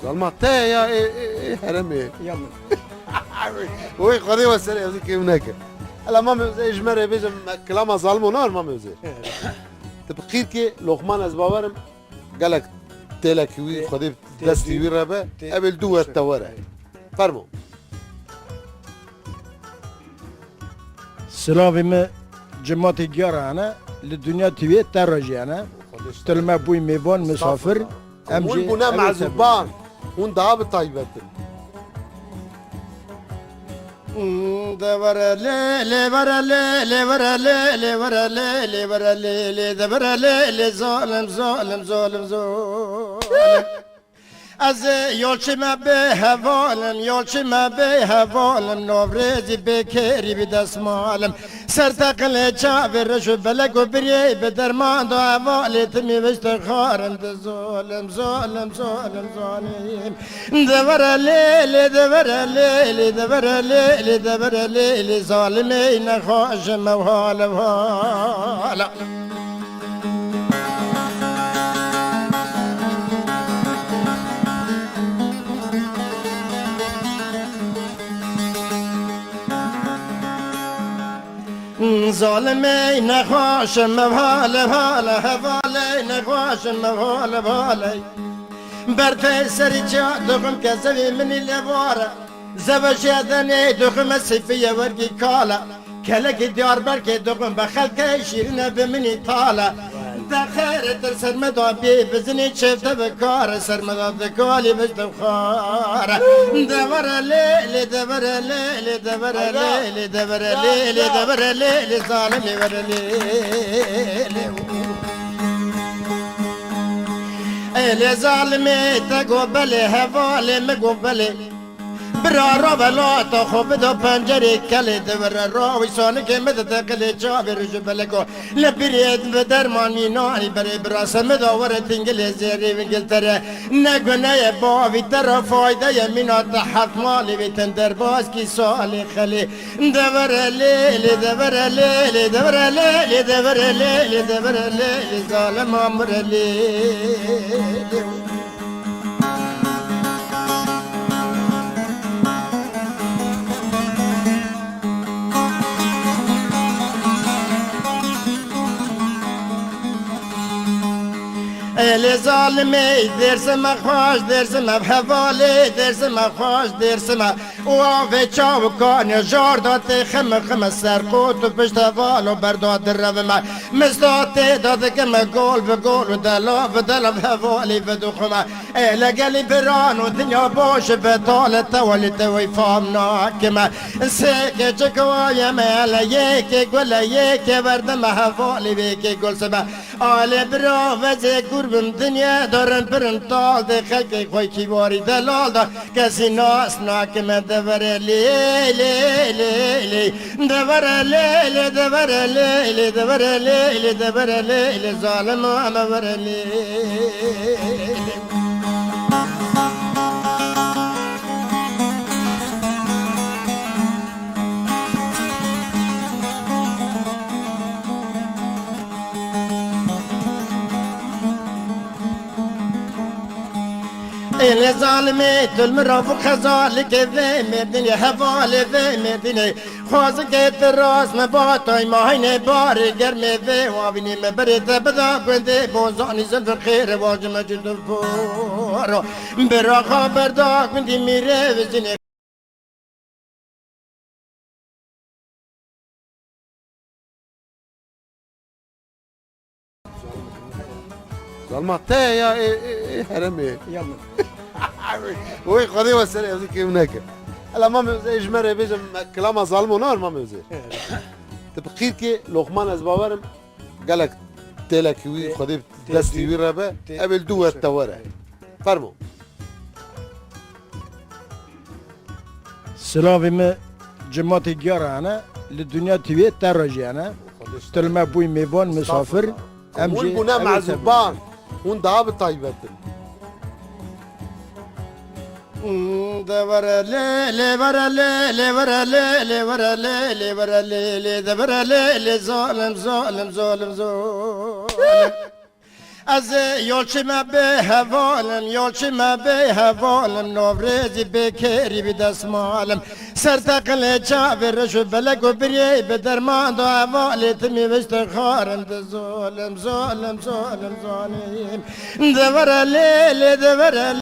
ظلمة يا ايه حرامي يلا وي قضية وسريع ذيك هناك هلا ما زي جمرة بيجم كلامها ظلمو نار ما زي تبقير كي لقمان از باورم قالك تلك وي قضية دستي وي ربا قبل دو التورة فرمو سلافي ما جماعتي جارة أنا للدنيا تبي ترجع أنا تلما بوي ميبون مسافر وين بنا مع زبان وين دعاب طيبة دبر لي برا لي برا لي برا لي برا لي دبر لي ظالم ظالم ظالم ظالم از یولچم به حوالم یولچم به حوالم نوروزی بکری به دستمالم سر تقل چاورش و بلگ و بری به درمان دو حوالت میوشت خارم ده ظالم ظالم ظالم ظالم دور لیلی دور لیلی دور لیلی دور لیلی ظالمی نخواشم و حال و حالا ظالمي نخواشم بحال بحال حوالي نخواشم بحال بحالي برتي سري جا دخم كسبي مني لبارة زبشادني دخم السيفية ورقي كالا كلك ديار بركي دخم بخلك شيرنا بمني طالة دخير سرمدا بي بزني شفت بكار سرمدا بكالي بجد بخار دبر ليلي دبر ليلي دبر ليلي دبر ليلي دبر ليلي ظالمي ور ليلي اللي ظالمي تقبلي هفالي مقبلي برا بلا تا خوب دو پنجره کلی دور راوی سانه مد تقلی چاوی رجو بلکو لبرید به درمانی نانی بری براسم داور تنگل زیری وینگل تره نگونه باوی تر فایده یمینات حق مالی بیتن در باز کی سالی خلی دور لیلی دور لیلی دور لیلی دور لیلی دور لیلی ظالم امر لیلی لی ظالمی درسم خوش درسم بحوالی درسم خوش درسم و آوه چاو کانی جار داد خم خم سرقوت و پشت والو برداد روم مزداد داد کم گول به گول و دلا به دلا بحوالی به دخمه لگلی بران و دنیا باش به طال تولی توی فام ناکمه سیک چکوایم اله یکی گل یکی بردم حوالی بیکی گل سبه آل برا وزه قربم دنیا دارن پرن تال ده خلق خوی کیواری دلال دا کسی ناس ناکم دور لیلی لیلی دور لیلی دور لیلی دور لیلی دور لیلی ظالم و امور لیلی لی ظالمی تل مرافق خزالک وی مردنی حوالی وی مردنی خوازه که تراس مباتای ماهین باری گرمی وی وابینی مبرید بدا گنده بوزانی زلف خیر واجم جد فورو برا خبردا گندی میره وزنی ظلمة يا ايه حرامي يلا وي قضية وسريع ذيك هناك هلا ما زي جمرة بيجم كلامها ظلمو نار ما زي تبقير كي لقمان از باورم قالك تلك وي قضية دستي وي ربا قبل دو التورة فرمو سلافي ما جماعتي جارة أنا للدنيا تبي ترجع أنا تلما بوي ميبون مسافر وين بنا مع زبان وين دعاب طيبة دور ليلي برا ليلي برا ليلي برا ليلي برا ليلي دبر ليلي ظالم ظالم ظالم ظالم از یولچی ما به هوالم یولچی ما به هوالم نوروزی بکری به دستمالم سر تقل چاوی رشو بلگ و بریی به درمان دو حوالیت می وشت خارم ده ظالم ظالم ظالم ظالم دور لیل دور